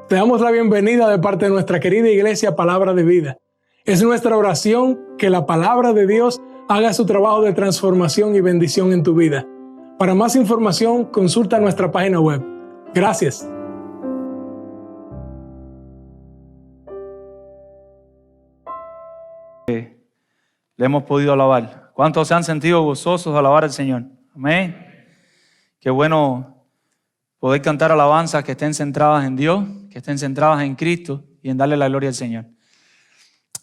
Te damos la bienvenida de parte de nuestra querida iglesia Palabra de Vida. Es nuestra oración que la palabra de Dios haga su trabajo de transformación y bendición en tu vida. Para más información, consulta nuestra página web. Gracias. Le hemos podido alabar. ¿Cuántos se han sentido gozosos de alabar al Señor? Amén. Qué bueno poder cantar alabanzas que estén centradas en Dios, que estén centradas en Cristo y en darle la gloria al Señor.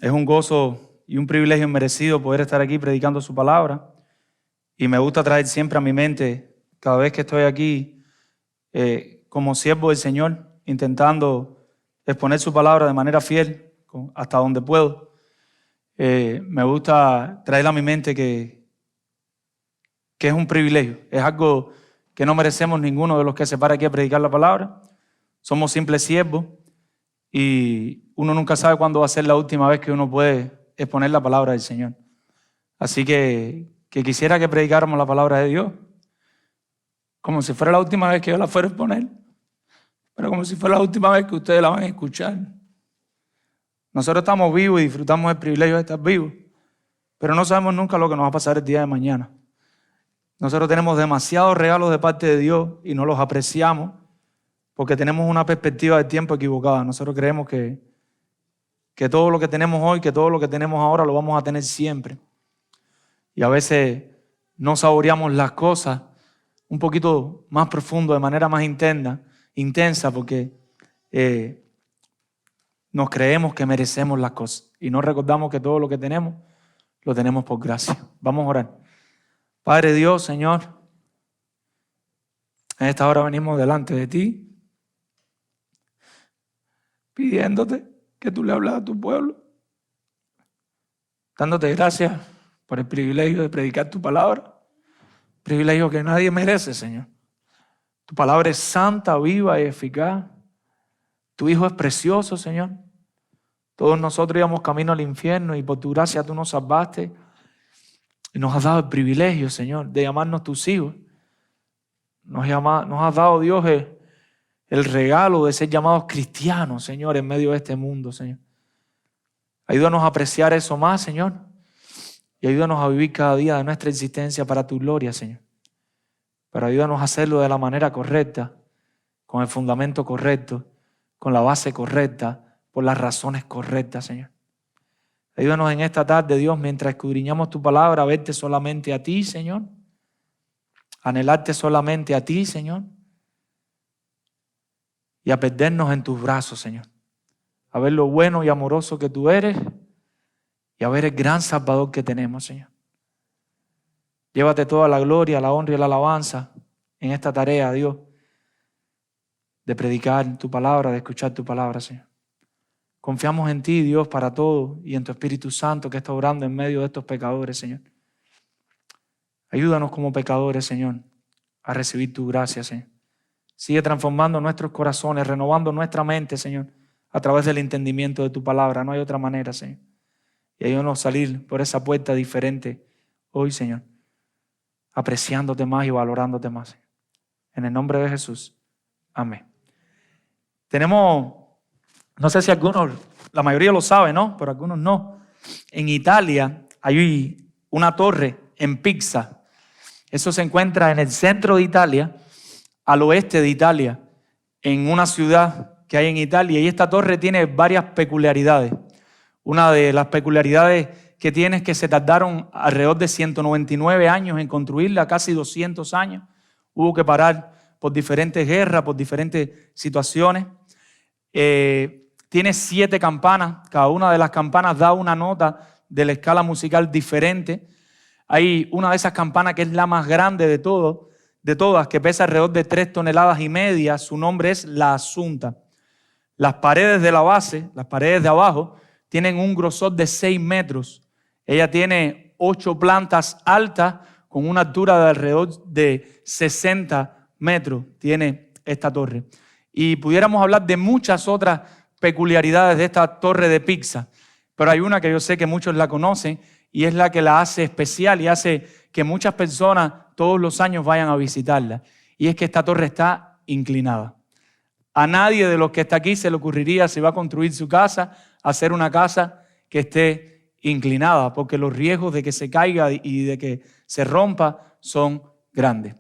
Es un gozo y un privilegio merecido poder estar aquí predicando su palabra. Y me gusta traer siempre a mi mente, cada vez que estoy aquí, como siervo del Señor, intentando exponer su palabra de manera fiel, hasta donde puedo. Me gusta traer a mi mente que es un privilegio, es algo que no merecemos ninguno de los que se para aquí a predicar la palabra. Somos simples siervos y uno nunca sabe cuándo va a ser la última vez que uno puede exponer la palabra del Señor. Así que quisiera que predicáramos la palabra de Dios como si fuera la última vez que yo la fuera a exponer, pero como si fuera la última vez que ustedes la van a escuchar. Nosotros estamos vivos y disfrutamos el privilegio de estar vivos, pero no sabemos nunca lo que nos va a pasar el día de mañana. Nosotros tenemos demasiados regalos de parte de Dios y no los apreciamos porque tenemos una perspectiva de tiempo equivocada. Nosotros creemos que todo lo que tenemos hoy, que todo lo que tenemos ahora lo vamos a tener siempre. Y a veces no saboreamos las cosas un poquito más profundo, de manera más intensa, porque nos creemos que merecemos las cosas y no recordamos que todo lo que tenemos lo tenemos por gracia. Vamos a orar. Padre Dios, Señor, en esta hora venimos delante de ti, pidiéndote que tú le hables a tu pueblo, dándote gracias por el privilegio de predicar tu palabra, privilegio que nadie merece, Señor. Tu palabra es santa, viva y eficaz. Tu Hijo es precioso, Señor. Todos nosotros íbamos camino al infierno y por tu gracia tú nos salvaste. Y nos has dado el privilegio, Señor, de llamarnos tus hijos. Nos has dado, Dios, el regalo de ser llamados cristianos, Señor, en medio de este mundo, Señor. Ayúdanos a apreciar eso más, Señor. Y ayúdanos a vivir cada día de nuestra existencia para tu gloria, Señor. Pero ayúdanos a hacerlo de la manera correcta, con el fundamento correcto, con la base correcta, por las razones correctas, Señor. Ayúdanos en esta tarde, Dios, mientras escudriñamos tu palabra, a verte solamente a ti, Señor. Anhelarte solamente a ti, Señor. Y a perdernos en tus brazos, Señor. A ver lo bueno y amoroso que tú eres y a ver el gran Salvador que tenemos, Señor. Llévate toda la gloria, la honra y la alabanza en esta tarea, Dios, de predicar tu palabra, de escuchar tu palabra, Señor. Confiamos en ti, Dios, para todo y en tu Espíritu Santo que está obrando en medio de estos pecadores, Señor. Ayúdanos como pecadores, Señor, a recibir tu gracia, Señor. Sigue transformando nuestros corazones, renovando nuestra mente, Señor, a través del entendimiento de tu palabra. No hay otra manera, Señor. Y ayúdanos a salir por esa puerta diferente hoy, Señor, apreciándote más y valorándote más, Señor. En el nombre de Jesús. Amén. No sé si algunos, la mayoría lo sabe, ¿no? Pero algunos no. En Italia hay una torre en Pisa. Eso se encuentra en el centro de Italia, al oeste de Italia, en una ciudad que hay en Italia. Y esta torre tiene varias peculiaridades. Una de las peculiaridades que tiene es que se tardaron alrededor de 199 años en construirla, casi 200 años. Hubo que parar por diferentes guerras, por diferentes situaciones. Tiene 7 campanas, cada una de las campanas da una nota de la escala musical diferente. Hay una de esas campanas que es la más grande de todas, que pesa alrededor de 3,5 toneladas. Su nombre es la Asunta. Las paredes de la base, las paredes de abajo, tienen un grosor de 6 metros. Ella tiene 8 plantas altas con una altura de alrededor de 60 metros. Tiene esta torre. Y pudiéramos hablar de muchas otras peculiaridades de esta torre de Pisa, pero hay una que yo sé que muchos la conocen y es la que la hace especial y hace que muchas personas todos los años vayan a visitarla. Y es que esta torre está inclinada. A nadie de los que está aquí se le ocurriría, si va a construir su casa, hacer una casa que esté inclinada, porque los riesgos de que se caiga y de que se rompa son grandes.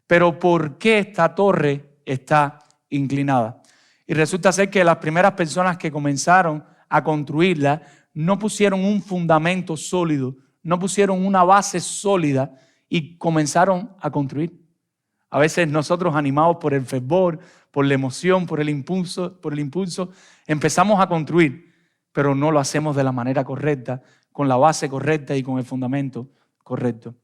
Pero ¿por qué esta torre está inclinada? Y resulta ser que las primeras personas que comenzaron a construirla no pusieron un fundamento sólido, no pusieron una base sólida y comenzaron a construir. A veces nosotros, animados por el fervor, por la emoción, por el impulso, empezamos a construir, pero no lo hacemos de la manera correcta, con la base correcta y con el fundamento correcto.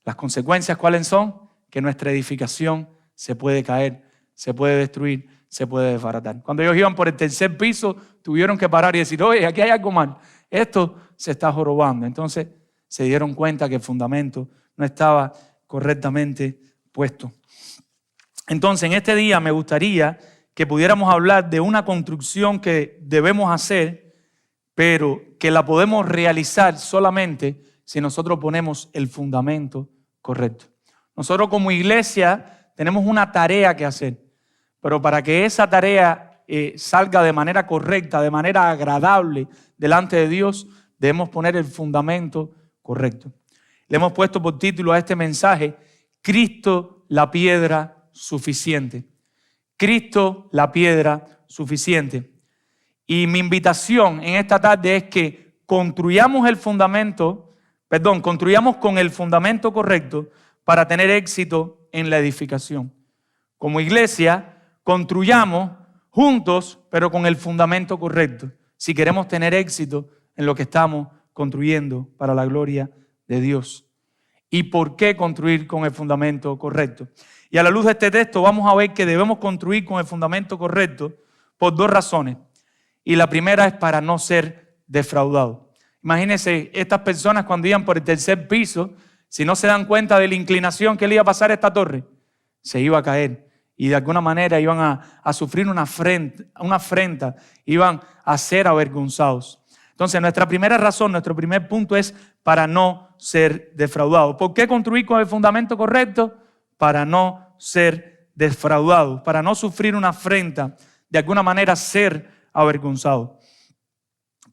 Las consecuencias, ¿cuáles son? Que nuestra edificación se puede caer, se puede destruir, se puede desbaratar. Cuando ellos iban por el tercer piso, tuvieron que parar y decir, oye, aquí hay algo mal, esto se está jorobando. Entonces se dieron cuenta que el fundamento no estaba correctamente puesto. Entonces, en este día me gustaría que pudiéramos hablar de una construcción que debemos hacer, pero que la podemos realizar solamente si nosotros ponemos el fundamento correcto. Nosotros como iglesia tenemos una tarea que hacer, pero para que esa tarea salga de manera correcta, de manera agradable delante de Dios, debemos poner el fundamento correcto. Le hemos puesto por título a este mensaje, Cristo la piedra suficiente. Cristo la piedra suficiente. Y mi invitación en esta tarde es que construyamos con el fundamento correcto para tener éxito en la edificación. Como iglesia, construyamos juntos, pero con el fundamento correcto, si queremos tener éxito en lo que estamos construyendo para la gloria de Dios. ¿Y por qué construir con el fundamento correcto? Y a la luz de este texto vamos a ver que debemos construir con el fundamento correcto por dos razones. Y la primera es para no ser defraudados. Imagínense, estas personas cuando iban por el tercer piso, si no se dan cuenta de la inclinación que le iba a pasar a esta torre, se iba a caer. Y de alguna manera iban a sufrir una afrenta, iban a ser avergonzados. Entonces, nuestra primera razón, nuestro primer punto es para no ser defraudados. ¿Por qué construir con el fundamento correcto? Para no ser defraudados, para no sufrir una afrenta, de alguna manera ser avergonzados.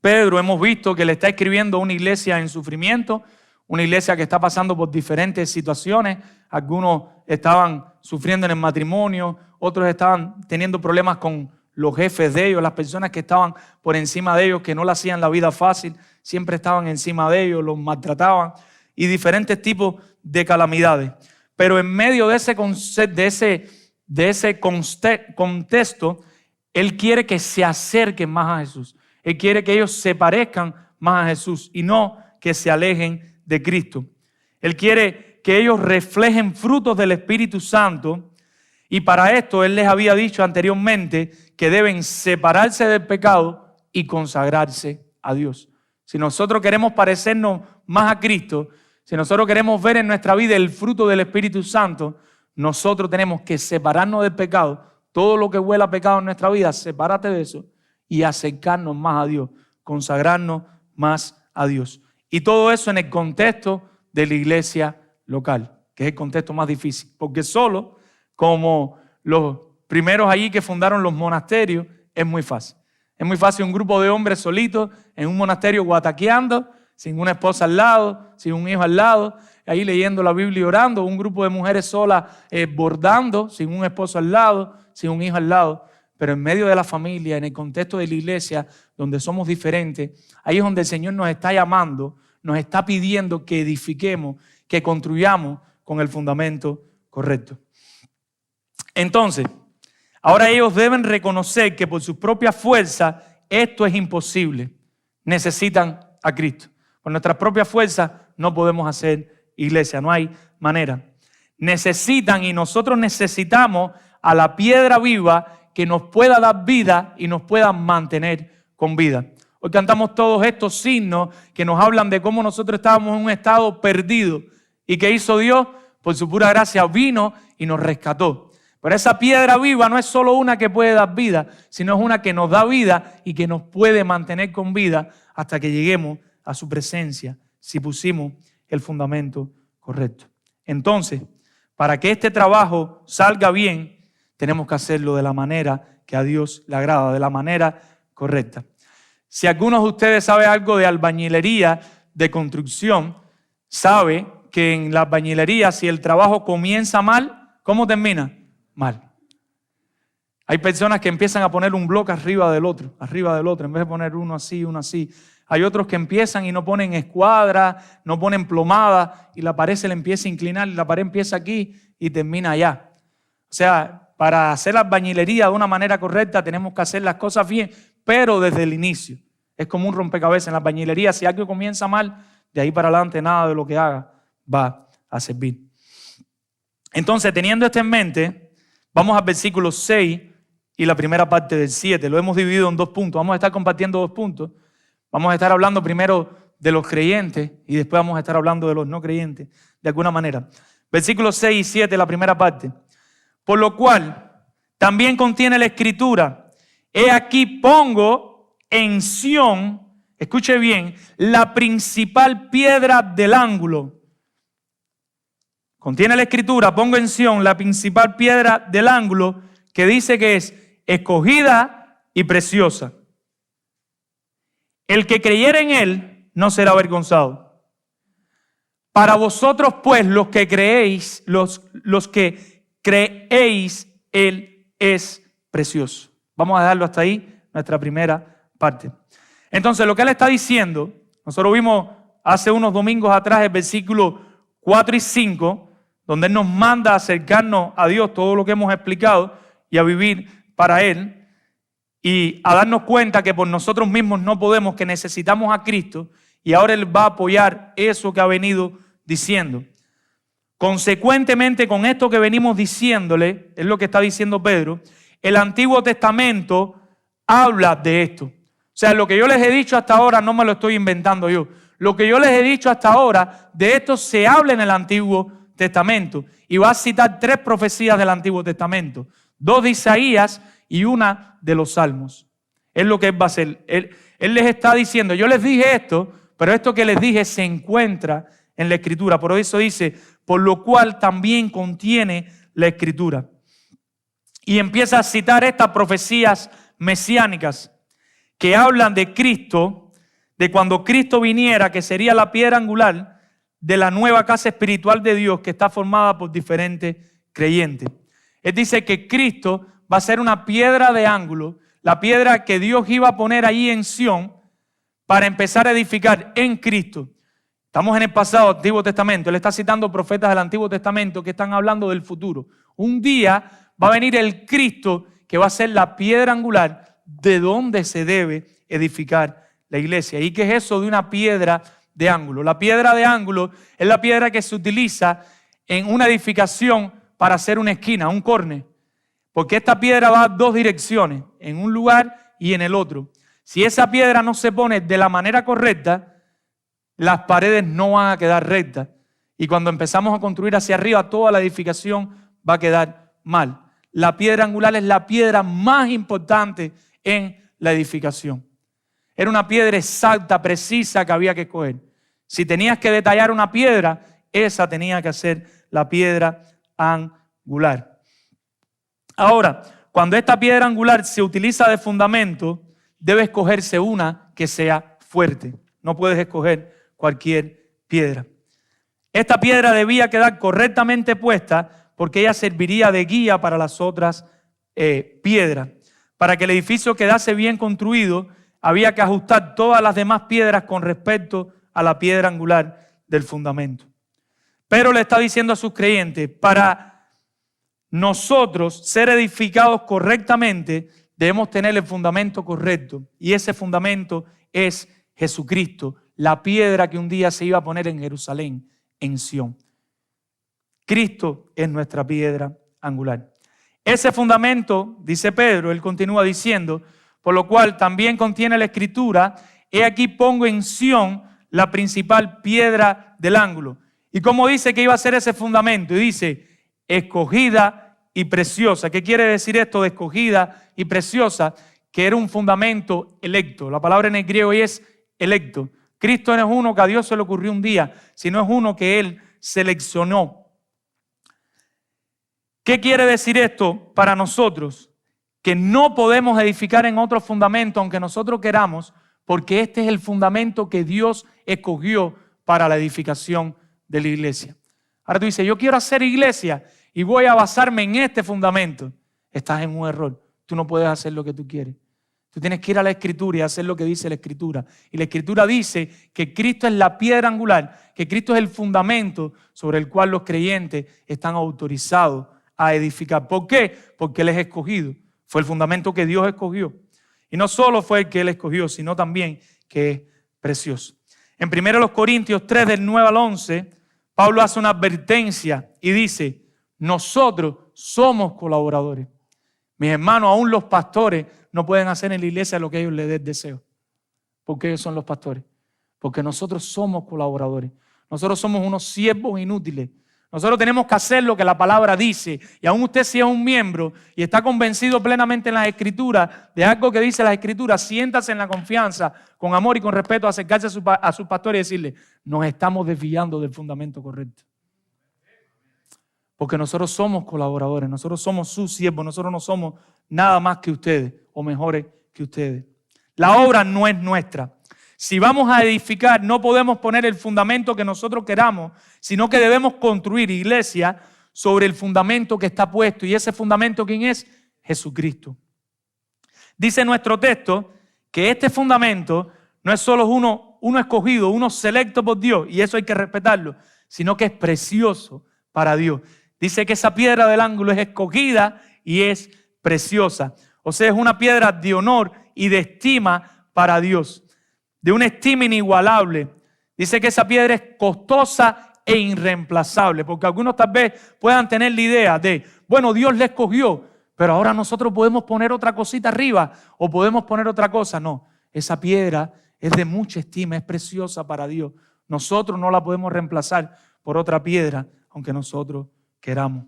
Pedro, hemos visto que le está escribiendo a una iglesia en sufrimiento, una iglesia que está pasando por diferentes situaciones. Algunos estaban sufriendo en el matrimonio, otros estaban teniendo problemas con los jefes de ellos, las personas que estaban por encima de ellos, que no le hacían la vida fácil, siempre estaban encima de ellos, los maltrataban y diferentes tipos de calamidades. Pero en medio de ese contexto, Él quiere que se acerquen más a Jesús. Él quiere que ellos se parezcan más a Jesús y no que se alejen de Cristo. Él quiere que ellos reflejen frutos del Espíritu Santo y para esto Él les había dicho anteriormente que deben separarse del pecado y consagrarse a Dios. Si nosotros queremos parecernos más a Cristo, si nosotros queremos ver en nuestra vida el fruto del Espíritu Santo, nosotros tenemos que separarnos del pecado. Todo lo que huela a pecado en nuestra vida, sepárate de eso y acercarnos más a Dios, consagrarnos más a Dios. Y todo eso en el contexto de la iglesia local, que es el contexto más difícil, porque solo como los primeros allí que fundaron los monasterios, es muy fácil. Es muy fácil un grupo de hombres solitos en un monasterio guataqueando, sin una esposa al lado, sin un hijo al lado, ahí leyendo la Biblia y orando, un grupo de mujeres solas bordando, sin un esposo al lado, sin un hijo al lado. Pero en medio de la familia, en el contexto de la iglesia, donde somos diferentes, ahí es donde el Señor nos está llamando, nos está pidiendo que edifiquemos, que construyamos con el fundamento correcto. Entonces, ahora ellos deben reconocer que por sus propias fuerzas esto es imposible. Necesitan a Cristo. Por nuestras propias fuerzas no podemos hacer iglesia, no hay manera. Necesitan y nosotros necesitamos a la piedra viva que nos pueda dar vida y nos pueda mantener con vida. Hoy cantamos todos estos signos que nos hablan de cómo nosotros estábamos en un estado perdido y que hizo Dios, por su pura gracia vino y nos rescató. Pero esa piedra viva no es solo una que puede dar vida, sino es una que nos da vida y que nos puede mantener con vida hasta que lleguemos a su presencia, si pusimos el fundamento correcto. Entonces, para que este trabajo salga bien, tenemos que hacerlo de la manera que a Dios le agrada, de la manera correcta. Si algunos de ustedes saben algo de albañilería, de construcción, sabe que en la albañilería, si el trabajo comienza mal, ¿cómo termina? Mal. Hay personas que empiezan a poner un bloque arriba del otro, en vez de poner uno así, uno así. Hay otros que empiezan y no ponen escuadra, no ponen plomada y la pared se le empieza a inclinar y la pared empieza aquí y termina allá. O sea, para hacer la albañilería de una manera correcta tenemos que hacer las cosas bien, pero desde el inicio. Es como un rompecabezas en la albañilería. Si algo comienza mal, de ahí para adelante nada de lo que haga va a servir. Entonces, teniendo esto en mente, vamos al versículo 6 y la primera parte del 7. Lo hemos dividido en 2 puntos. Vamos a estar compartiendo 2 puntos. Vamos a estar hablando primero de los creyentes y después vamos a estar hablando de los no creyentes, de alguna manera. Versículos 6 y 7, la primera parte. Por lo cual, también contiene la Escritura. He aquí pongo en Sión, escuche bien, la principal piedra del ángulo. Contiene la Escritura, pongo en Sión la principal piedra del ángulo, que dice que es escogida y preciosa. El que creyere en él no será avergonzado. Para vosotros, pues, los que creéis, los que creéis, él es precioso. Vamos a dejarlo hasta ahí, nuestra primera parte. Entonces, lo que él está diciendo, nosotros vimos hace unos domingos atrás el versículo 4 y 5, donde él nos manda a acercarnos a Dios, todo lo que hemos explicado, y a vivir para él. Y a darnos cuenta que por nosotros mismos no podemos, que necesitamos a Cristo, y ahora Él va a apoyar eso que ha venido diciendo. Consecuentemente, con esto que venimos diciéndole, es lo que está diciendo Pedro, el Antiguo Testamento habla de esto. O sea, lo que yo les he dicho hasta ahora no me lo estoy inventando yo. Lo que yo les he dicho hasta ahora, de esto se habla en el Antiguo Testamento. Y va a citar 3 profecías del Antiguo Testamento. 2 de Isaías y una de los Salmos. Es lo que él va a hacer. Él les está diciendo, yo les dije esto, pero esto que les dije se encuentra en la Escritura. Por eso dice, por lo cual también contiene la Escritura. Y empieza a citar estas profecías mesiánicas que hablan de Cristo, de cuando Cristo viniera, que sería la piedra angular de la nueva casa espiritual de Dios que está formada por diferentes creyentes. Él dice que Cristo va a ser una piedra de ángulo, la piedra que Dios iba a poner ahí en Sión para empezar a edificar en Cristo. Estamos en el pasado, Antiguo Testamento. Él está citando profetas del Antiguo Testamento que están hablando del futuro. Un día va a venir el Cristo que va a ser la piedra angular de donde se debe edificar la iglesia. ¿Y qué es eso de una piedra de ángulo? La piedra de ángulo es la piedra que se utiliza en una edificación para hacer una esquina, un córner. Porque esta piedra va a 2 direcciones, en un lugar y en el otro. Si esa piedra no se pone de la manera correcta, las paredes no van a quedar rectas. Y cuando empezamos a construir hacia arriba, toda la edificación va a quedar mal. La piedra angular es la piedra más importante en la edificación. Era una piedra exacta, precisa que había que escoger. Si tenías que detallar una piedra, esa tenía que ser la piedra angular. Ahora, cuando esta piedra angular se utiliza de fundamento, debe escogerse una que sea fuerte. No puedes escoger cualquier piedra. Esta piedra debía quedar correctamente puesta porque ella serviría de guía para las otras piedras. Para que el edificio quedase bien construido, había que ajustar todas las demás piedras con respecto a la piedra angular del fundamento. Pero le está diciendo a sus creyentes, para nosotros ser edificados correctamente, debemos tener el fundamento correcto. Y ese fundamento es Jesucristo, la piedra que un día se iba a poner en Jerusalén, en Sión. Cristo es nuestra piedra angular. Ese fundamento, dice Pedro, él continúa diciendo, por lo cual también contiene la Escritura, he aquí pongo en Sión la principal piedra del ángulo. ¿Y cómo dice que iba a ser ese fundamento? Y dice, escogida y preciosa. ¿Qué quiere decir esto de escogida y preciosa? Que era un fundamento electo. La palabra en el griego es electo. Cristo no es uno que a Dios se le ocurrió un día, sino es uno que Él seleccionó. ¿Qué quiere decir esto para nosotros? Que no podemos edificar en otro fundamento aunque nosotros queramos, porque este es el fundamento que Dios escogió para la edificación de la iglesia. Ahora tú dices, yo quiero hacer iglesia y voy a basarme en este fundamento. Estás en un error. Tú no puedes hacer lo que tú quieres. Tú tienes que ir a la Escritura y hacer lo que dice la Escritura. Y la Escritura dice que Cristo es la piedra angular, que Cristo es el fundamento sobre el cual los creyentes están autorizados a edificar. ¿Por qué? Porque Él es escogido. Fue el fundamento que Dios escogió. Y no solo fue el que Él escogió, sino también que es precioso. En 1 Corintios 3, del 9 al 11, Pablo hace una advertencia y dice, nosotros somos colaboradores. Mis hermanos, aún los pastores no pueden hacer en la iglesia lo que ellos les den deseo. ¿Por qué ellos son los pastores? Porque nosotros somos colaboradores. Nosotros somos unos siervos inútiles. Nosotros tenemos que hacer lo que la palabra dice. Y aún usted si es un miembro y está convencido plenamente en las Escrituras de algo que dice las Escrituras, siéntase en la confianza, con amor y con respeto, a acercarse a su pastor y decirle, nos estamos desviando del fundamento correcto. Porque nosotros somos colaboradores, nosotros somos sus siervos, nosotros no somos nada más que ustedes o mejores que ustedes. La obra no es nuestra. Si vamos a edificar, no podemos poner el fundamento que nosotros queramos, sino que debemos construir iglesia sobre el fundamento que está puesto. ¿Y ese fundamento quién es? Jesucristo. Dice nuestro texto que este fundamento no es solo uno escogido, uno selecto por Dios, y eso hay que respetarlo, sino que es precioso para Dios. Dice que esa piedra del ángulo es escogida y es preciosa. O sea, es una piedra de honor y de estima para Dios. De una estima inigualable. Dice que esa piedra es costosa e irreemplazable. Porque algunos tal vez puedan tener la idea de, bueno, Dios le escogió, pero ahora nosotros podemos poner otra cosita arriba o podemos poner otra cosa. No, esa piedra es de mucha estima, es preciosa para Dios. Nosotros no la podemos reemplazar por otra piedra, aunque nosotros queramos.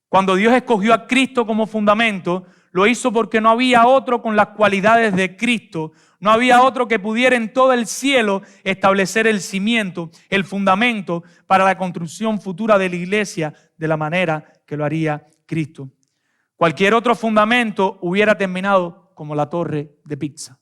Cuando Dios escogió a Cristo como fundamento, lo hizo porque no había otro con las cualidades de Cristo. No había otro que pudiera en todo el cielo establecer el cimiento, el fundamento para la construcción futura de la iglesia de la manera que lo haría Cristo. Cualquier otro fundamento hubiera terminado como la torre de Pisa.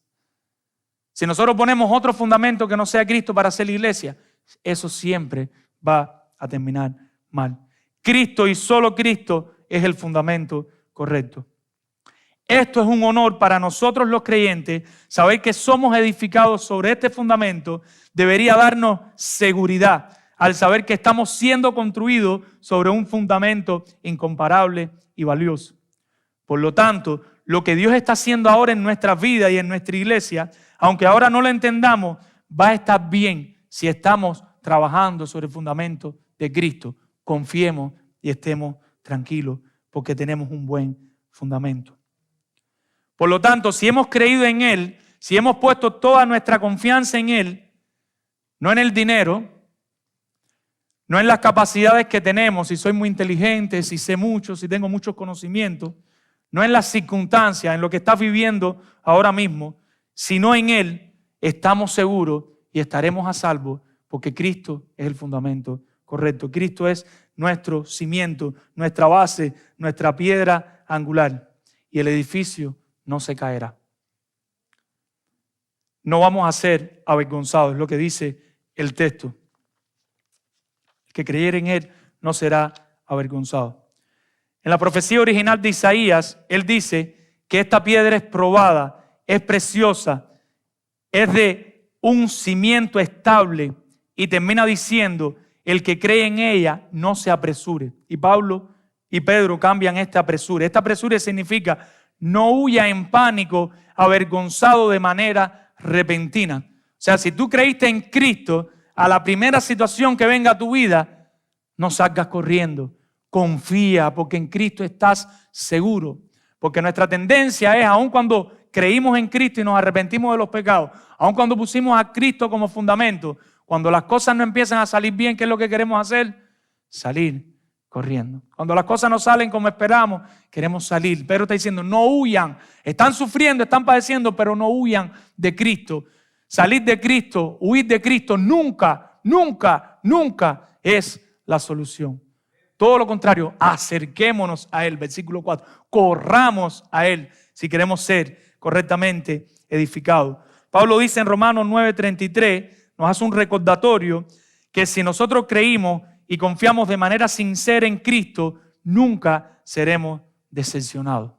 Si nosotros ponemos otro fundamento que no sea Cristo para hacer la iglesia, eso siempre va a terminar mal. Cristo y solo Cristo es el fundamento correcto. Esto es un honor para nosotros los creyentes. Saber que somos edificados sobre este fundamento debería darnos seguridad al saber que estamos siendo construidos sobre un fundamento incomparable y valioso. Por lo tanto, lo que Dios está haciendo ahora en nuestras vidas y en nuestra iglesia, aunque ahora no lo entendamos, va a estar bien si estamos trabajando sobre el fundamento de Cristo. Confiemos y estemos tranquilos porque tenemos un buen fundamento. Por lo tanto, si hemos creído en Él, si hemos puesto toda nuestra confianza en Él, no en el dinero, no en las capacidades que tenemos, si soy muy inteligente, si sé mucho, si tengo muchos conocimientos, no en las circunstancias, en lo que estás viviendo ahora mismo, sino en Él, estamos seguros y estaremos a salvo porque Cristo es el fundamento correcto. Cristo es nuestro cimiento, nuestra base, nuestra piedra angular y el edificio no se caerá. No vamos a ser avergonzados, es lo que dice el texto. El que creyere en Él no será avergonzado. En la profecía original de Isaías, Él dice que esta piedra es probada, es preciosa, es de un cimiento estable y termina diciendo, el que cree en ella no se apresure. Y Pablo y Pedro cambian esta apresure. Esta apresure significa no huya en pánico, avergonzado de manera repentina. O sea, si tú creíste en Cristo, a la primera situación que venga a tu vida, no salgas corriendo. Confía, porque en Cristo estás seguro. Porque nuestra tendencia es, aun cuando creímos en Cristo y nos arrepentimos de los pecados, aun cuando pusimos a Cristo como fundamento, cuando las cosas no empiezan a salir bien, ¿qué es lo que queremos hacer? Salir corriendo. Cuando las cosas no salen como esperamos, queremos salir. Pedro está diciendo, no huyan. Están sufriendo, están padeciendo, pero no huyan de Cristo. Salir de Cristo, huir de Cristo, nunca, nunca, nunca es la solución. Todo lo contrario, acerquémonos a Él. Versículo 4. Corramos a Él si queremos ser correctamente edificados. Pablo dice en Romanos 9:33, nos hace un recordatorio que si nosotros creímos y confiamos de manera sincera en Cristo, nunca seremos decepcionados.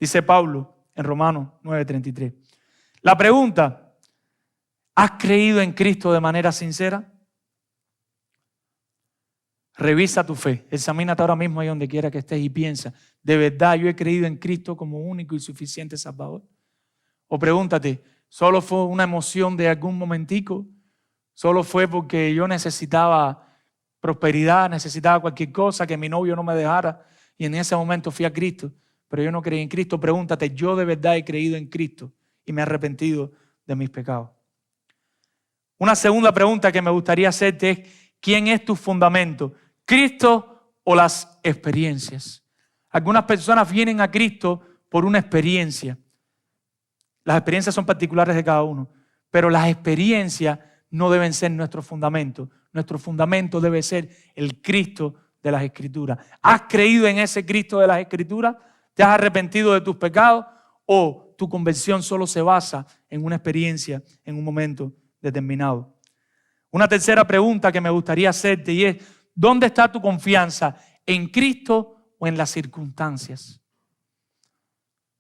Dice Pablo en Romanos 9:33. La pregunta, ¿has creído en Cristo de manera sincera? Revisa tu fe, examínate ahora mismo ahí donde quiera que estés y piensa, ¿de verdad yo he creído en Cristo como único y suficiente Salvador? O pregúntate, ¿solo fue una emoción de algún momentico? ¿Solo fue porque yo necesitaba prosperidad, necesitaba cualquier cosa, que mi novio no me dejara y en ese momento fui a Cristo, pero yo no creí en Cristo? Pregúntate, ¿yo de verdad he creído en Cristo y me he arrepentido de mis pecados? Una segunda pregunta que me gustaría hacerte es, ¿quién es tu fundamento? ¿Cristo o las experiencias? Algunas personas vienen a Cristo por una experiencia. Las experiencias son particulares de cada uno, pero las experiencias no deben ser nuestro fundamento. Nuestro fundamento debe ser el Cristo de las Escrituras. ¿Has creído en ese Cristo de las Escrituras? ¿Te has arrepentido de tus pecados? ¿O tu conversión solo se basa en una experiencia en un momento determinado? Una tercera pregunta que me gustaría hacerte y es, ¿dónde está tu confianza? ¿En Cristo o en las circunstancias?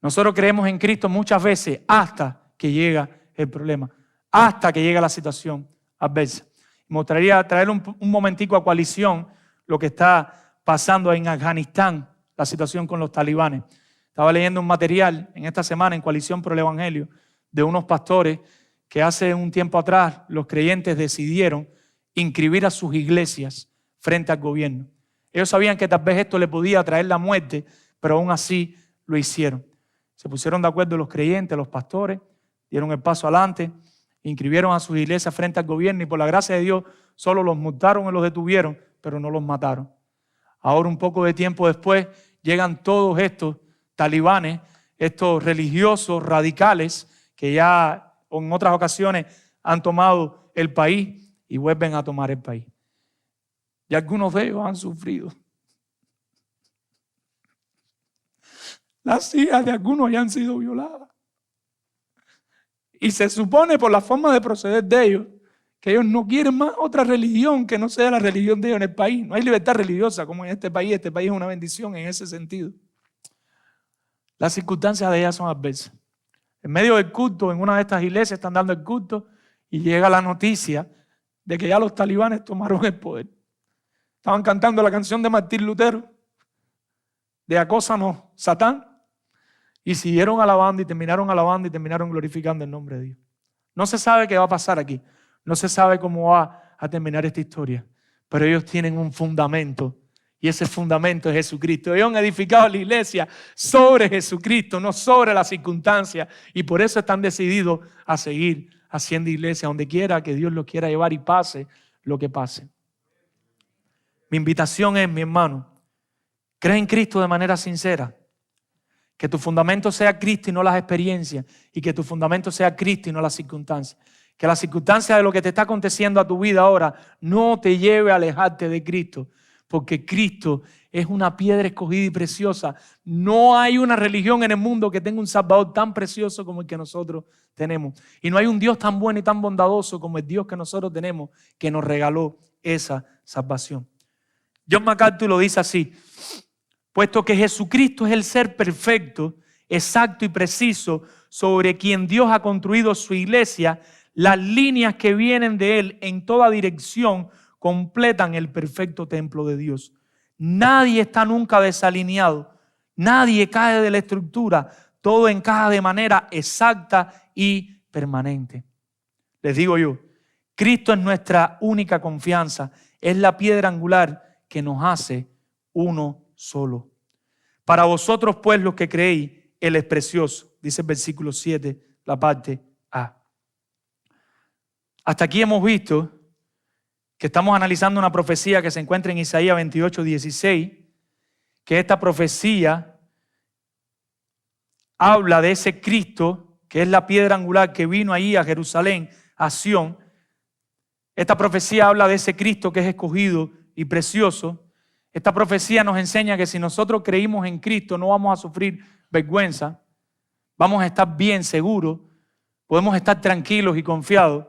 Nosotros creemos en Cristo muchas veces hasta que llega el problema, hasta que llega la situación adversa. Me gustaría traer un momentico a coalición lo que está pasando en Afganistán, la situación con los talibanes. Estaba leyendo un material en esta semana en Coalición por el Evangelio de unos pastores que hace un tiempo atrás los creyentes decidieron inscribir a sus iglesias frente al gobierno. Ellos sabían que tal vez esto le podía traer la muerte, pero aún así lo hicieron. Se pusieron de acuerdo los creyentes, los pastores, dieron el paso adelante, inscribieron a sus iglesias frente al gobierno y por la gracia de Dios solo los multaron y los detuvieron, pero no los mataron. Ahora, un poco de tiempo después, llegan todos estos talibanes, estos religiosos radicales que ya en otras ocasiones han tomado el país y vuelven a tomar el país. Y algunos de ellos han sufrido. Las hijas de algunos ya han sido violadas. Y se supone por la forma de proceder de ellos que ellos no quieren más otra religión que no sea la religión de ellos en el país. No hay libertad religiosa como en este país. Este país es una bendición en ese sentido. Las circunstancias de ellas son adversas. En medio del culto, en una de estas iglesias están dando el culto y llega la noticia de que ya los talibanes tomaron el poder. Estaban cantando la canción de Martín Lutero, de Acósanos, Satán, y siguieron alabando y terminaron glorificando el nombre de Dios. No se sabe qué va a pasar aquí, no se sabe cómo va a terminar esta historia, pero ellos tienen un fundamento. Y ese fundamento es Jesucristo. Ellos han edificado la iglesia sobre Jesucristo, no sobre las circunstancias. Y por eso están decididos a seguir haciendo iglesia donde quiera que Dios los quiera llevar y pase lo que pase. Mi invitación es, mi hermano, cree en Cristo de manera sincera. Que tu fundamento sea Cristo y no las experiencias. Y que tu fundamento sea Cristo y no las circunstancias. Que la circunstancia de lo que te está aconteciendo a tu vida ahora no te lleve a alejarte de Cristo. Porque Cristo es una piedra escogida y preciosa. No hay una religión en el mundo que tenga un Salvador tan precioso como el que nosotros tenemos. Y no hay un Dios tan bueno y tan bondadoso como el Dios que nosotros tenemos, que nos regaló esa salvación. John MacArthur lo dice así: puesto que Jesucristo es el ser perfecto, exacto y preciso sobre quien Dios ha construido su iglesia, las líneas que vienen de Él en toda dirección completan el perfecto templo de Dios. Nadie está nunca desalineado, nadie cae de la estructura, todo encaja de manera exacta y permanente. Les digo yo, Cristo es nuestra única confianza, es la piedra angular que nos hace uno solo. Para vosotros pues los que creéis, Él es precioso, dice el versículo 7, la parte A. Hasta aquí hemos visto que estamos analizando una profecía que se encuentra en Isaías 28:16, que esta profecía habla de ese Cristo que es la piedra angular que vino ahí a Jerusalén, a Sión. Esta profecía habla de ese Cristo que es escogido y precioso. Esta profecía nos enseña que si nosotros creímos en Cristo no vamos a sufrir vergüenza, vamos a estar bien seguros, podemos estar tranquilos y confiados.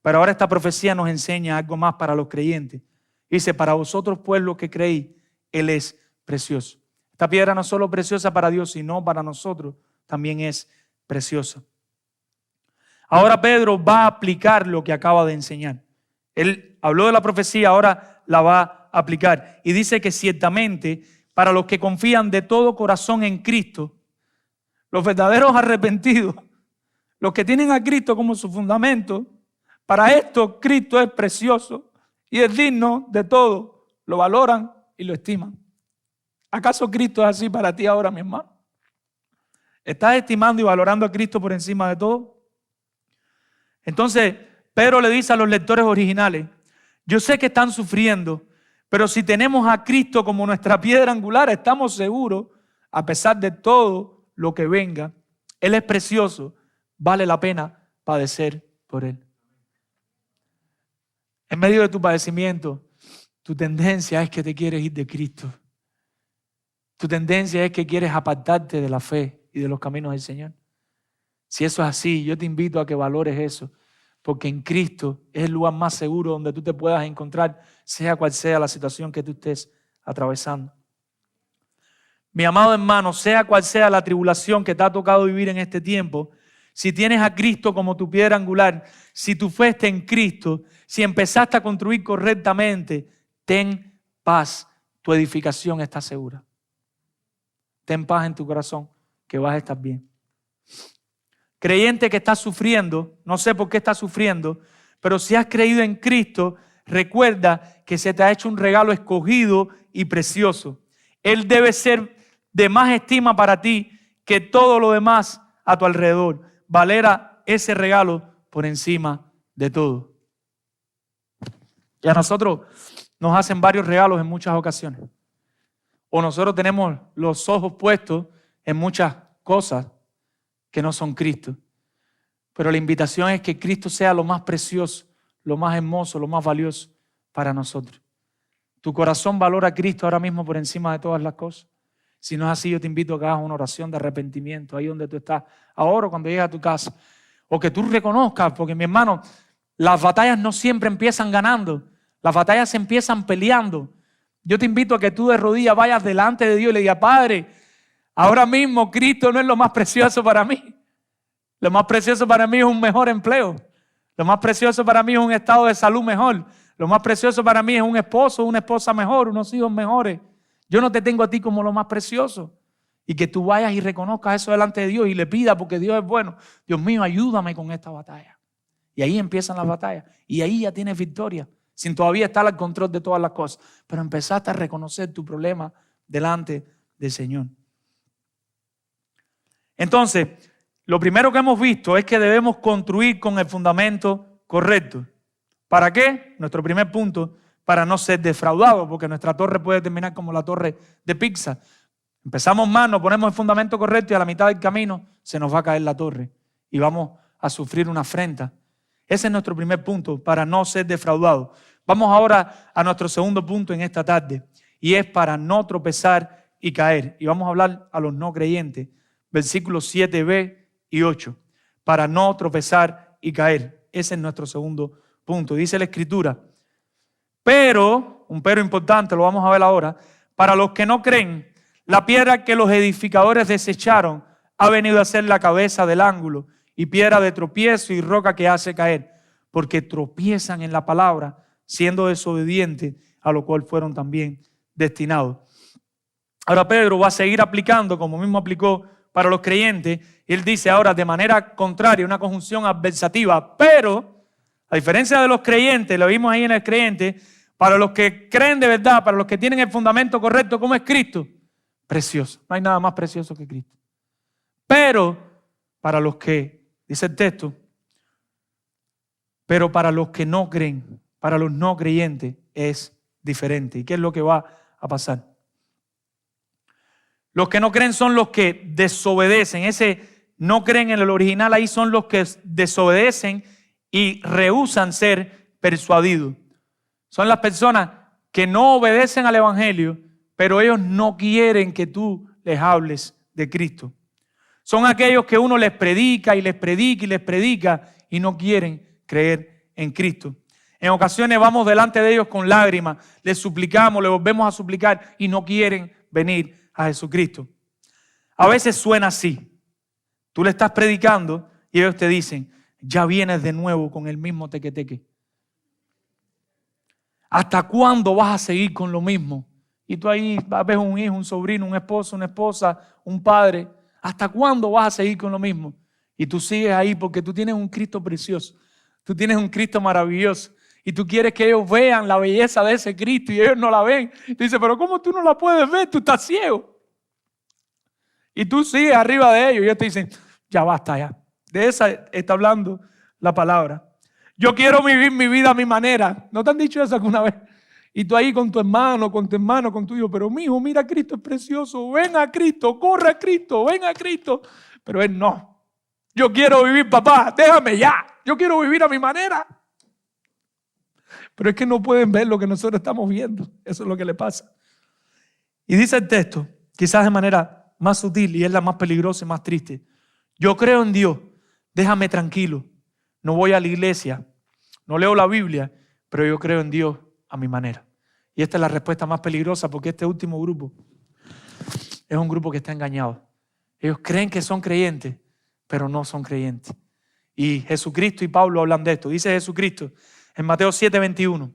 Pero ahora esta profecía nos enseña algo más para los creyentes. Dice, para vosotros pues los que creéis, Él es precioso. Esta piedra no es solo preciosa para Dios, sino para nosotros también es preciosa. Ahora Pedro va a aplicar lo que acaba de enseñar. Él habló de la profecía, ahora la va a aplicar. Y dice que ciertamente para los que confían de todo corazón en Cristo, los verdaderos arrepentidos, los que tienen a Cristo como su fundamento, para esto Cristo es precioso y es digno de todo. Lo valoran y lo estiman. ¿Acaso Cristo es así para ti ahora, mi hermano? ¿Estás estimando y valorando a Cristo por encima de todo? Entonces, Pedro le dice a los lectores originales, yo sé que están sufriendo, pero si tenemos a Cristo como nuestra piedra angular, estamos seguros, a pesar de todo lo que venga, Él es precioso, vale la pena padecer por Él. En medio de tu padecimiento, tu tendencia es que te quieres ir de Cristo. Tu tendencia es que quieres apartarte de la fe y de los caminos del Señor. Si eso es así, yo te invito a que valores eso, porque en Cristo es el lugar más seguro donde tú te puedas encontrar, sea cual sea la situación que tú estés atravesando. Mi amado hermano, sea cual sea la tribulación que te ha tocado vivir en este tiempo, si tienes a Cristo como tu piedra angular, si tu fe está en Cristo, si empezaste a construir correctamente, ten paz, tu edificación está segura. Ten paz en tu corazón, que vas a estar bien. Creyente que estás sufriendo, no sé por qué estás sufriendo, pero si has creído en Cristo, recuerda que se te ha hecho un regalo escogido y precioso. Él debe ser de más estima para ti que todo lo demás a tu alrededor. Valera ese regalo por encima de todo. Y a nosotros nos hacen varios regalos en muchas ocasiones. O nosotros tenemos los ojos puestos en muchas cosas que no son Cristo. Pero la invitación es que Cristo sea lo más precioso, lo más hermoso, lo más valioso para nosotros. Tu corazón valora a Cristo ahora mismo por encima de todas las cosas. Si no es así, yo te invito a que hagas una oración de arrepentimiento ahí donde tú estás ahora cuando llegas a tu casa. O que tú reconozcas, porque mi hermano, las batallas no siempre empiezan ganando. Las batallas se empiezan peleando. Yo te invito a que tú de rodillas vayas delante de Dios y le digas, Padre, ahora mismo Cristo no es lo más precioso para mí. Lo más precioso para mí es un mejor empleo. Lo más precioso para mí es un estado de salud mejor. Lo más precioso para mí es un esposo, una esposa mejor, unos hijos mejores. Yo no te tengo a ti como lo más precioso. Y que tú vayas y reconozcas eso delante de Dios y le pidas porque Dios es bueno. Dios mío, ayúdame con esta batalla. Y ahí empiezan las batallas. Y ahí ya tienes victoria. Sin todavía estar al control de todas las cosas. Pero empezaste a reconocer tu problema delante del Señor. Entonces, lo primero que hemos visto es que debemos construir con el fundamento correcto. ¿Para qué? Nuestro primer punto, para no ser defraudados, porque nuestra torre puede terminar como la torre de Pizza. Empezamos mal, nos ponemos el fundamento correcto y a la mitad del camino se nos va a caer la torre y vamos a sufrir una afrenta. Ese es nuestro primer punto, para no ser defraudados. Vamos ahora a nuestro segundo punto en esta tarde y es para no tropezar y caer. Y vamos a hablar a los no creyentes, versículos 7b y 8, para no tropezar y caer. Ese es nuestro segundo punto. Dice la Escritura, pero, un pero importante, lo vamos a ver ahora, para los que no creen, la piedra que los edificadores desecharon ha venido a ser la cabeza del ángulo y piedra de tropiezo y roca que hace caer, porque tropiezan en la palabra, siendo desobedientes, a lo cual fueron también destinados. Ahora Pedro va a seguir aplicando, como mismo aplicó para los creyentes. Él dice ahora de manera contraria, una conjunción adversativa, pero a diferencia de los creyentes, lo vimos ahí en el creyente, para los que creen de verdad, para los que tienen el fundamento correcto, ¿cómo es Cristo? Precioso. No hay nada más precioso que Cristo. Pero para los que, dice el texto, pero para los que no creen, para los no creyentes es diferente. ¿Y qué es lo que va a pasar? Los que no creen son los que desobedecen. Ese no creen en el original ahí son los que desobedecen y rehúsan ser persuadidos. Son las personas que no obedecen al Evangelio pero ellos no quieren que tú les hables de Cristo. Son aquellos que uno les predica y les predica y les predica y no quieren creer en Cristo. En ocasiones vamos delante de ellos con lágrimas, les suplicamos, les volvemos a suplicar y no quieren venir a Jesucristo. A veces suena así. Tú le estás predicando y ellos te dicen, ya vienes de nuevo con el mismo teque-teque. ¿Hasta cuándo vas a seguir con lo mismo? Y tú ahí ves un hijo, un sobrino, un esposo, una esposa, un padre. ¿Hasta cuándo vas a seguir con lo mismo? Y tú sigues ahí porque tú tienes un Cristo precioso. Tú tienes un Cristo maravilloso. Y tú quieres que ellos vean la belleza de ese Cristo y ellos no la ven. Y tú dices, pero ¿cómo tú no la puedes ver? Tú estás ciego. Y tú sigues arriba de ellos y ellos te dicen, ya basta ya. De esa está hablando la palabra. Yo quiero vivir mi vida a mi manera. ¿No te han dicho eso alguna vez? Y tú ahí con tu hermano, con tu hijo, pero mi hijo, mira, Cristo es precioso, ven a Cristo, corre a Cristo, ven a Cristo. Pero él no. Yo quiero vivir, papá, déjame ya. Yo quiero vivir a mi manera. Pero es que no pueden ver lo que nosotros estamos viendo. Eso es lo que le pasa. Y dice el texto, quizás de manera más sutil y es la más peligrosa y más triste. Yo creo en Dios, déjame tranquilo. No voy a la iglesia, no leo la Biblia, pero yo creo en Dios a mi manera. Y esta es la respuesta más peligrosa porque este último grupo es un grupo que está engañado. Ellos creen que son creyentes, pero no son creyentes. Y Jesucristo y Pablo hablan de esto. Dice Jesucristo en Mateo 7:21,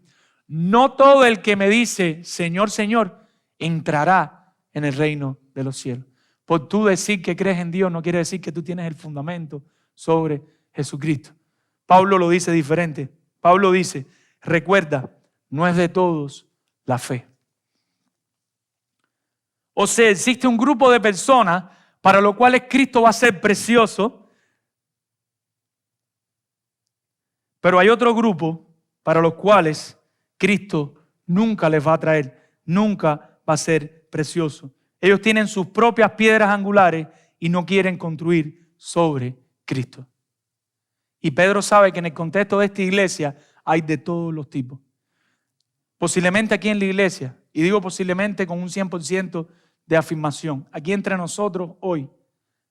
no todo el que me dice Señor, Señor, entrará en el reino de los cielos. Por tú decir que crees en Dios no quiere decir que tú tienes el fundamento sobre Jesucristo. Pablo lo dice diferente. Pablo dice, recuerda, no es de todos la fe. O sea, existe un grupo de personas para los cuales Cristo va a ser precioso, pero hay otro grupo para los cuales Cristo nunca les va a traer, nunca va a ser precioso. Ellos tienen sus propias piedras angulares y no quieren construir sobre Cristo. Y Pedro sabe que en el contexto de esta iglesia hay de todos los tipos. Posiblemente aquí en la iglesia, y digo posiblemente con un 100% de afirmación, aquí entre nosotros hoy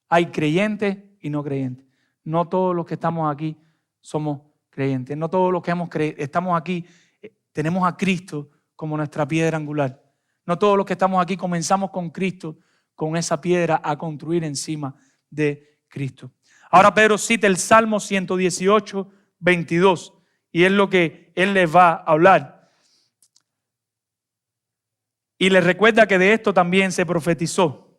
hay creyentes y no creyentes. No todos los que estamos aquí somos creyentes. No todos los que estamos aquí tenemos a Cristo como nuestra piedra angular. No todos los que estamos aquí comenzamos con Cristo, con esa piedra a construir encima de Cristo. Ahora Pedro cita el Salmo 118, 22, y es lo que él les va a hablar. Y les recuerda que de esto también se profetizó.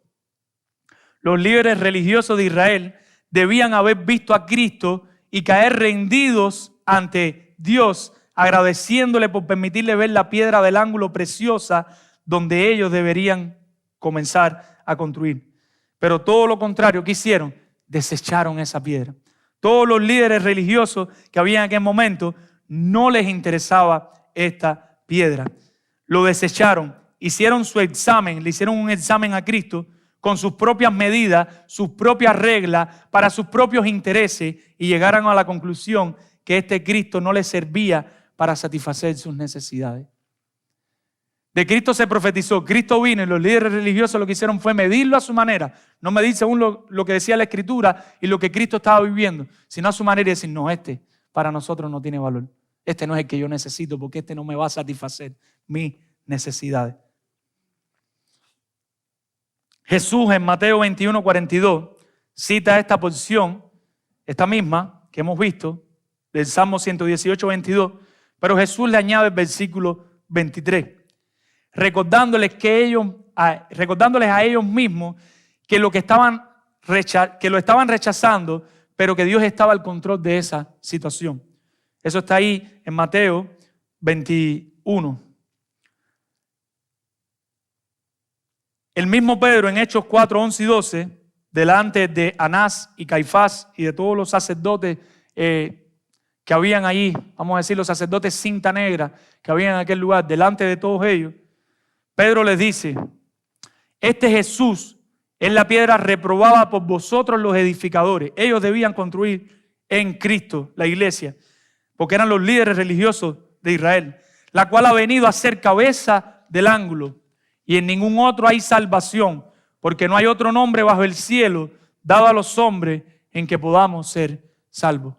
Los líderes religiosos de Israel debían haber visto a Cristo y caer rendidos ante Dios, agradeciéndole por permitirle ver la piedra del ángulo preciosa donde ellos deberían comenzar a construir. Pero todo lo contrario, ¿qué hicieron? Desecharon esa piedra. Todos los líderes religiosos que había en aquel momento no les interesaba esta piedra. Lo desecharon, hicieron su examen, le hicieron un examen a Cristo con sus propias medidas, sus propias reglas, para sus propios intereses y llegaron a la conclusión que este Cristo no les servía para satisfacer sus necesidades. De Cristo se profetizó, Cristo vino y los líderes religiosos lo que hicieron fue medirlo a su manera, no medir según lo que decía la Escritura y lo que Cristo estaba viviendo, sino a su manera y decir, no, este para nosotros no tiene valor, este no es el que yo necesito porque este no me va a satisfacer mis necesidades. Jesús en Mateo 21, 42 cita esta porción, esta misma que hemos visto, del Salmo 118, 22, pero Jesús le añade el versículo 23. Recordándoles a ellos mismos que lo estaban rechazando, pero que Dios estaba al control de esa situación. Eso está ahí en Mateo 21. El mismo Pedro en Hechos 4, 11 y 12, delante de Anás y Caifás y de todos los sacerdotes que habían allí, vamos a decir los sacerdotes cinta negra que habían en aquel lugar, delante de todos ellos, Pedro les dice, este Jesús es la piedra reprobada por vosotros los edificadores. Ellos debían construir en Cristo la iglesia, porque eran los líderes religiosos de Israel, la cual ha venido a ser cabeza del ángulo. y en ningún otro hay salvación, porque no hay otro nombre bajo el cielo dado a los hombres en que podamos ser salvos.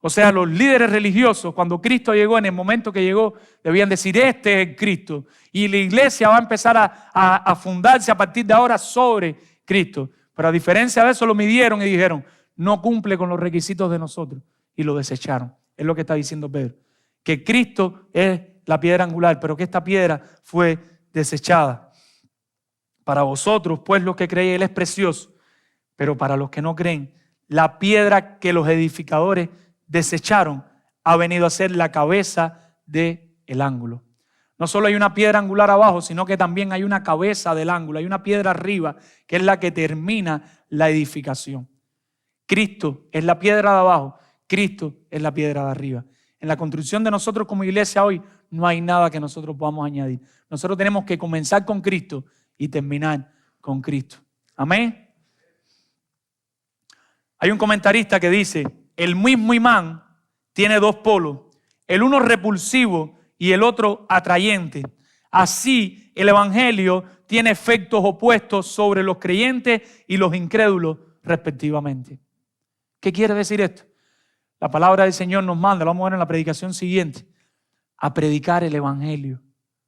O sea, los líderes religiosos, cuando Cristo llegó, en el momento que llegó, debían decir, este es el Cristo. Y la iglesia va a empezar a fundarse a partir de ahora sobre Cristo. Pero a diferencia de eso, lo midieron y dijeron, no cumple con los requisitos de nosotros. Y lo desecharon. Es lo que está diciendo Pedro. Que Cristo es la piedra angular, pero que esta piedra fue desechada. Para vosotros, pues, los que creen, Él es precioso. Pero para los que no creen, la piedra que los edificadores desecharon ha venido a ser la cabeza del ángulo. No solo hay una piedra angular abajo, sino que también hay una cabeza del ángulo, hay una piedra arriba que es la que termina la edificación. Cristo es la piedra de abajo, Cristo es la piedra de arriba. En la construcción de nosotros como iglesia hoy no hay nada que nosotros podamos añadir. Nosotros tenemos que comenzar con Cristo y terminar con Cristo. Amén. Hay un comentarista que dice, el mismo imán tiene dos polos, el uno repulsivo y el otro atrayente. Así el evangelio tiene efectos opuestos sobre los creyentes y los incrédulos respectivamente. ¿Qué quiere decir esto? La palabra del Señor nos manda, lo vamos a ver en la predicación siguiente, a predicar el evangelio.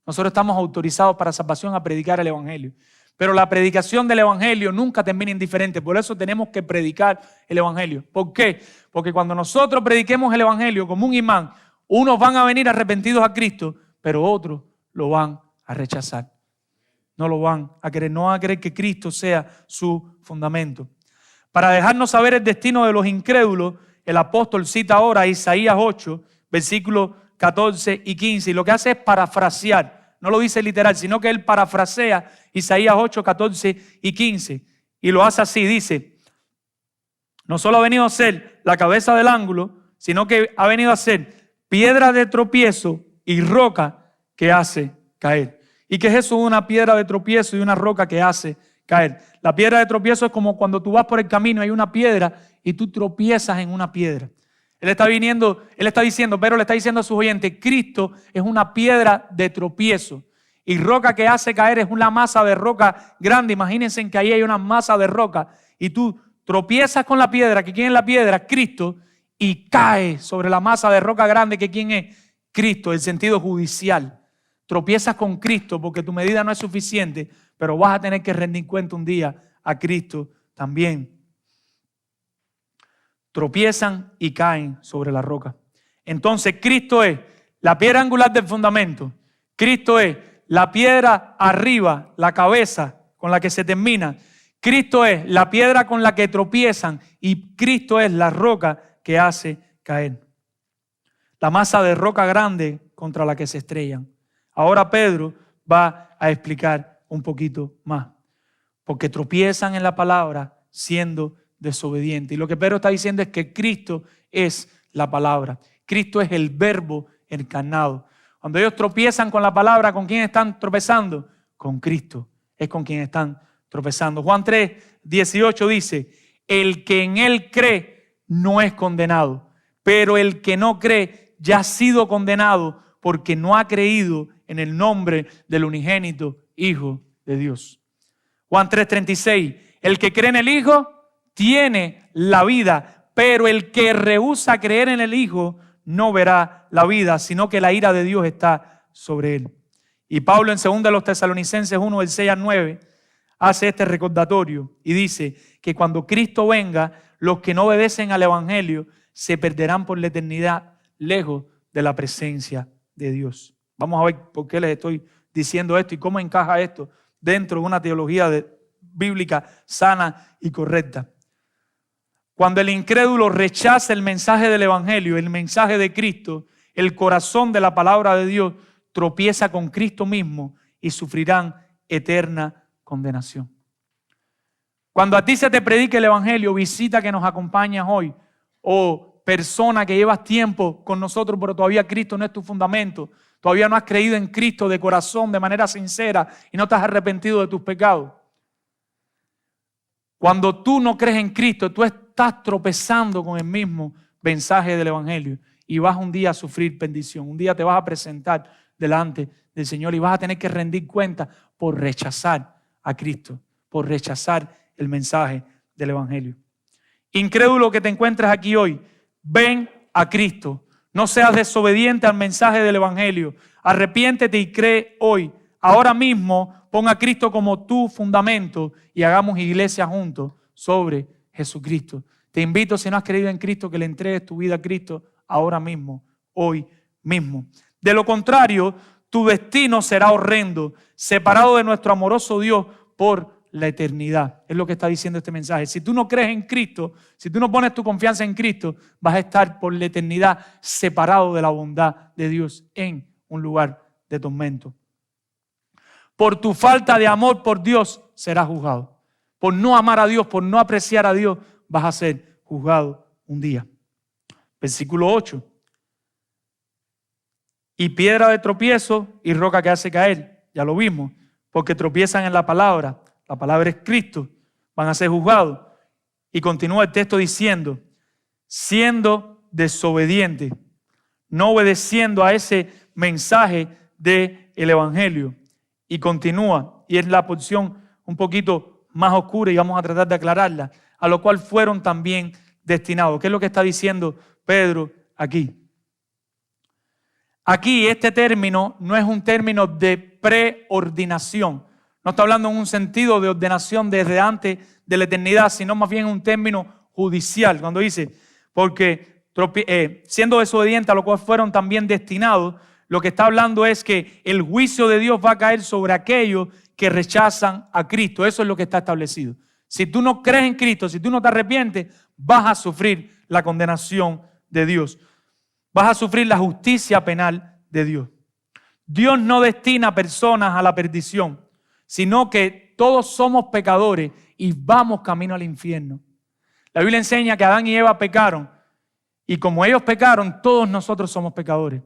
Nosotros estamos autorizados para salvación a predicar el evangelio. Pero la predicación del evangelio nunca termina indiferente. Por eso tenemos que predicar el evangelio. ¿Por qué? Porque cuando nosotros prediquemos el evangelio como un imán, unos van a venir arrepentidos a Cristo, pero otros lo van a rechazar. No lo van a querer, no van a querer que Cristo sea su fundamento. Para dejarnos saber el destino de los incrédulos, el apóstol cita ahora Isaías 8, versículos 14 y 15. Y lo que hace es parafrasear. No lo dice literal, sino que él parafrasea Isaías 8, 14 y 15. Y lo hace así, dice, no solo ha venido a ser la cabeza del ángulo, sino que ha venido a ser piedra de tropiezo y roca que hace caer. ¿Y qué es eso? Una piedra de tropiezo y una roca que hace caer. La piedra de tropiezo es como cuando tú vas por el camino, hay una piedra y tú tropiezas en una piedra. Pero le está diciendo a sus oyentes, Cristo es una piedra de tropiezo y roca que hace caer es una masa de roca grande. Imagínense que ahí hay una masa de roca y tú tropiezas con la piedra, que ¿quién es la piedra? Cristo, y cae sobre la masa de roca grande, que ¿quién es? Cristo, el sentido judicial. Tropiezas con Cristo porque tu medida no es suficiente, pero vas a tener que rendir cuenta un día a Cristo también. Tropiezan y caen sobre la roca. Entonces Cristo es la piedra angular del fundamento. Cristo es la piedra arriba, la cabeza con la que se termina. Cristo es la piedra con la que tropiezan y Cristo es la roca que hace caer. La masa de roca grande contra la que se estrellan. Ahora Pedro va a explicar un poquito más. Porque tropiezan en la palabra siendo desobediente. Y lo que Pedro está diciendo es que Cristo es la palabra. Cristo es el verbo encarnado. Cuando ellos tropiezan con la palabra, ¿con quién están tropezando? Con Cristo. Es con quien están tropezando. Juan 3, 18 dice, el que en él cree no es condenado, pero el que no cree ya ha sido condenado porque no ha creído en el nombre del unigénito Hijo de Dios. Juan 3, 36, el que cree en el Hijo tiene la vida, pero el que rehúsa creer en el Hijo no verá la vida, sino que la ira de Dios está sobre él. Y Pablo en 2 de los Tesalonicenses 1, del 6 al 9, hace este recordatorio y dice que cuando Cristo venga, los que no obedecen al Evangelio se perderán por la eternidad lejos de la presencia de Dios. Vamos a ver por qué les estoy diciendo esto y cómo encaja esto dentro de una teología bíblica sana y correcta. Cuando el incrédulo rechaza el mensaje del Evangelio, el mensaje de Cristo, el corazón de la palabra de Dios tropieza con Cristo mismo y sufrirán eterna condenación. Cuando a ti se te predique el Evangelio, visita que nos acompañas hoy, o persona que llevas tiempo con nosotros, pero todavía Cristo no es tu fundamento, todavía no has creído en Cristo de corazón, de manera sincera, y no te has arrepentido de tus pecados. Cuando tú no crees en Cristo, tú estás tropezando con el mismo mensaje del Evangelio y vas un día a sufrir perdición. Un día te vas a presentar delante del Señor y vas a tener que rendir cuenta por rechazar a Cristo, por rechazar el mensaje del Evangelio. Incrédulo que te encuentres aquí hoy, ven a Cristo. No seas desobediente al mensaje del Evangelio. Arrepiéntete y cree hoy. Ahora mismo pon a Cristo como tu fundamento y hagamos iglesia juntos sobre Jesucristo. Te invito, si no has creído en Cristo, que le entregues tu vida a Cristo ahora mismo, hoy mismo. De lo contrario, tu destino será horrendo, separado de nuestro amoroso Dios por la eternidad. Es lo que está diciendo este mensaje. Si tú no crees en Cristo, si tú no pones tu confianza en Cristo, vas a estar por la eternidad separado de la bondad de Dios en un lugar de tormento. Por tu falta de amor por Dios serás juzgado. Por no amar a Dios, por no apreciar a Dios, vas a ser juzgado un día. Versículo 8. Y piedra de tropiezo y roca que hace caer. Ya lo vimos, porque tropiezan en la palabra. La palabra es Cristo. Van a ser juzgados. Y continúa el texto diciendo, siendo desobediente, no obedeciendo a ese mensaje del Evangelio. Y continúa, y es la porción un poquito más oscura y vamos a tratar de aclararla, a lo cual fueron también destinados. ¿Qué es lo que está diciendo Pedro aquí? Aquí este término no es un término de preordinación. No está hablando en un sentido de ordenación desde antes de la eternidad, sino más bien un término judicial. Cuando dice, porque siendo desobedientes a lo cual fueron también destinados, lo que está hablando es que el juicio de Dios va a caer sobre aquellos que rechazan a Cristo. Eso es lo que está establecido. Si tú no crees en Cristo, si tú no te arrepientes, vas a sufrir la condenación de Dios. Vas a sufrir la justicia penal de Dios. Dios no destina personas a la perdición, sino que todos somos pecadores y vamos camino al infierno. La Biblia enseña que Adán y Eva pecaron y como ellos pecaron, todos nosotros somos pecadores.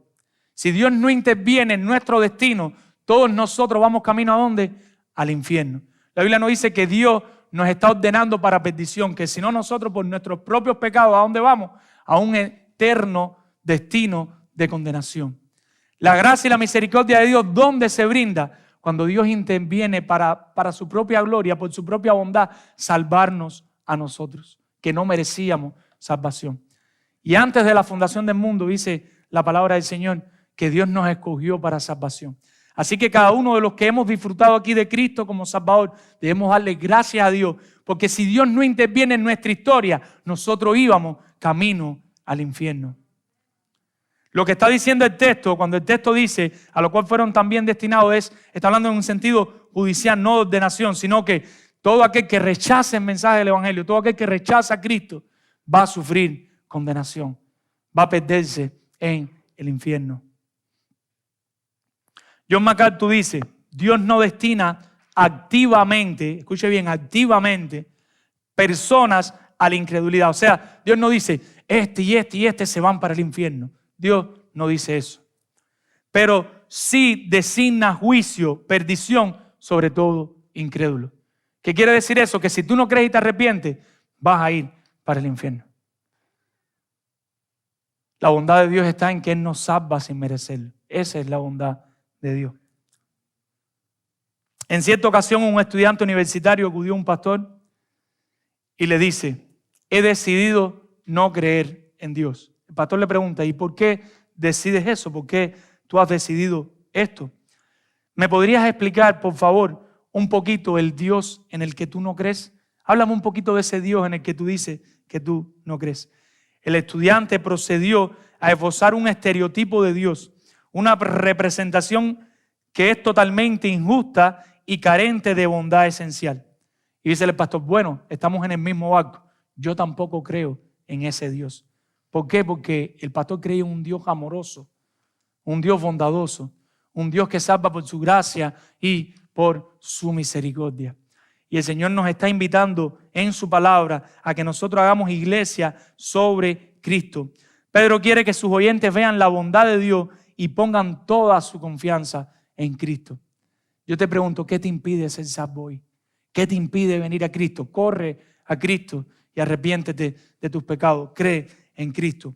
Si Dios no interviene en nuestro destino, todos nosotros vamos camino ¿a dónde? Al infierno. La Biblia nos dice que Dios nos está ordenando para perdición, que si no nosotros por nuestros propios pecados, ¿a dónde vamos? A un eterno destino de condenación. La gracia y la misericordia de Dios, ¿dónde se brinda? Cuando Dios interviene para su propia gloria, por su propia bondad, salvarnos a nosotros, que no merecíamos salvación. Y antes de la fundación del mundo, dice la palabra del Señor, que Dios nos escogió para salvación. Así que cada uno de los que hemos disfrutado aquí de Cristo como Salvador, debemos darle gracias a Dios, porque si Dios no interviene en nuestra historia, nosotros íbamos camino al infierno. Lo que está diciendo el texto, cuando el texto dice a lo cual fueron también destinados, está hablando en un sentido judicial, no de ordenación, sino que todo aquel que rechace el mensaje del Evangelio, todo aquel que rechaza a Cristo, va a sufrir condenación, va a perderse en el infierno. John MacArthur dice, Dios no destina activamente, escuche bien, activamente, personas a la incredulidad. O sea, Dios no dice, este y este y este se van para el infierno. Dios no dice eso. Pero sí designa juicio, perdición, sobre todo incrédulo. ¿Qué quiere decir eso? Que si tú no crees y te arrepientes, vas a ir para el infierno. La bondad de Dios está en que Él nos salva sin merecerlo. Esa es la bondad de Dios. En cierta ocasión un estudiante universitario acudió a un pastor y le dice, he decidido no creer en Dios. El pastor le pregunta, ¿y por qué decides eso? ¿Por qué tú has decidido esto? ¿Me podrías explicar, por favor, un poquito el Dios en el que tú no crees? Háblame un poquito de ese Dios en el que tú dices que tú no crees. El estudiante procedió a esbozar un estereotipo de Dios, una representación que es totalmente injusta y carente de bondad esencial. Y dice el pastor, bueno, estamos en el mismo barco. Yo tampoco creo en ese Dios. ¿Por qué? Porque el pastor cree en un Dios amoroso, un Dios bondadoso, un Dios que salva por su gracia y por su misericordia. Y el Señor nos está invitando en su palabra a que nosotros hagamos iglesia sobre Cristo. Pedro quiere que sus oyentes vean la bondad de Dios y pongan toda su confianza en Cristo. Yo te pregunto, ¿qué te impide ser salvo hoy? ¿Qué te impide venir a Cristo? Corre a Cristo y arrepiéntete de tus pecados. Cree en Cristo.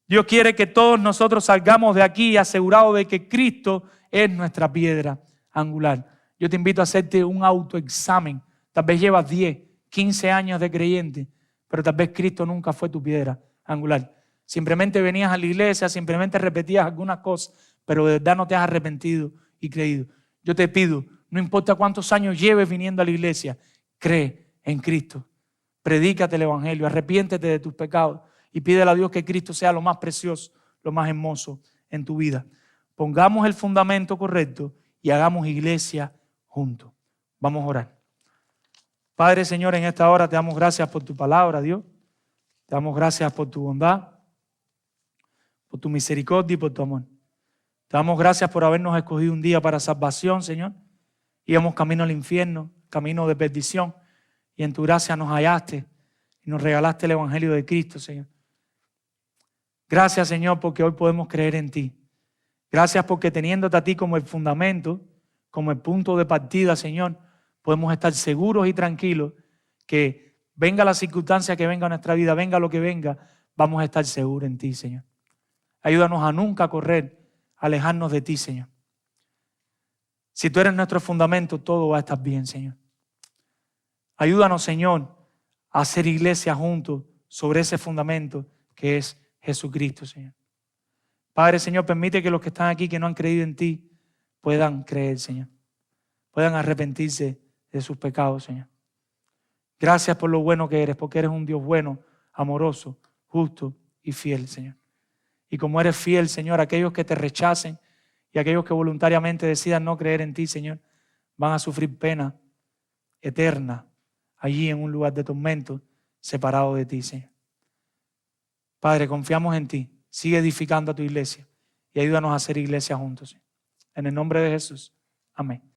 Dios quiere que todos nosotros salgamos de aquí asegurados de que Cristo es nuestra piedra angular. Yo te invito a hacerte un autoexamen. Tal vez llevas 10, 15 años de creyente, pero tal vez Cristo nunca fue tu piedra angular. Simplemente venías a la iglesia, simplemente repetías algunas cosas, pero de verdad no te has arrepentido y creído. Yo te pido, no importa cuántos años lleves viniendo a la iglesia, cree en Cristo. Predícate el evangelio, arrepiéntete de tus pecados y pídele a Dios que Cristo sea lo más precioso, lo más hermoso en tu vida. Pongamos el fundamento correcto y hagamos iglesia juntos. Vamos a orar. Padre, Señor, en esta hora te damos gracias por tu palabra, Dios. Te damos gracias por tu bondad, por tu misericordia y por tu amor. Te damos gracias por habernos escogido un día para salvación, Señor. Íbamos camino al infierno, camino de perdición, y en tu gracia nos hallaste y nos regalaste el evangelio de Cristo, Señor. Gracias, Señor, porque hoy podemos creer en ti. Gracias porque teniéndote a ti como el fundamento, como el punto de partida, Señor, podemos estar seguros y tranquilos que venga la circunstancia que venga a nuestra vida, venga lo que venga, vamos a estar seguros en ti, Señor. Ayúdanos a nunca correr, a alejarnos de ti, Señor. Si tú eres nuestro fundamento, todo va a estar bien, Señor. Ayúdanos, Señor, a hacer iglesia juntos sobre ese fundamento que es Jesucristo, Señor. Padre, Señor, permite que los que están aquí que no han creído en ti puedan creer, Señor. Puedan arrepentirse de sus pecados, Señor. Gracias por lo bueno que eres, porque eres un Dios bueno, amoroso, justo y fiel, Señor. Y como eres fiel, Señor, aquellos que te rechacen y aquellos que voluntariamente decidan no creer en ti, Señor, van a sufrir pena eterna allí en un lugar de tormento, separado de ti, Señor. Padre, confiamos en ti. Sigue edificando a tu iglesia y ayúdanos a hacer iglesia juntos, Señor. En el nombre de Jesús. Amén.